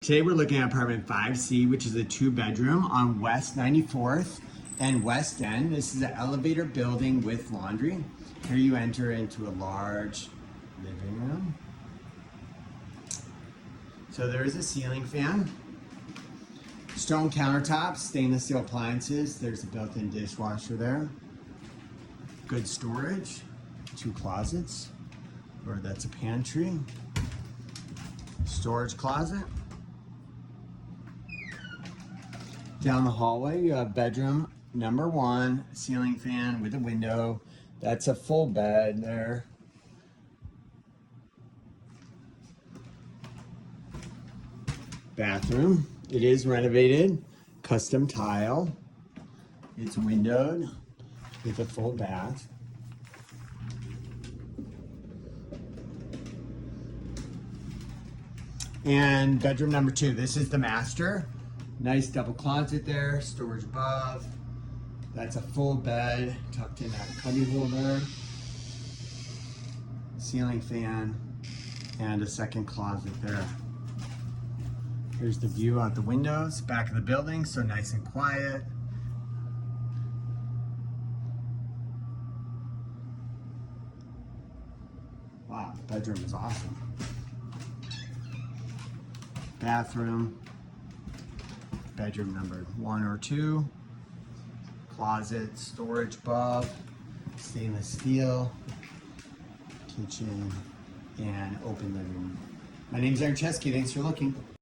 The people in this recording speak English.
Today we're looking at apartment 5C, which is a 2-bedroom on West 94th and West End. This is an elevator building with laundry. Here you enter into a large living room. So there is a ceiling fan, stone countertops, stainless steel appliances. There's a built-in dishwasher there. Good storage, 2 closets, or that's a pantry. Storage closet. Down the hallway, you have bedroom number 1, ceiling fan with a window. That's a full bed there. Bathroom. It is renovated, custom tile. It's windowed with a full bath. And bedroom number 2, this is the master. Nice double closet there, storage above. That's a full bed tucked in that cubby hole there. Ceiling fan and a second closet there. Here's the view out the windows, back of the building, so nice and quiet. Wow, the bedroom is awesome. Bathroom. Bedroom number 1 or 2, closet, storage above, stainless steel, kitchen, and open living room. My name's Chesky. Thanks for looking.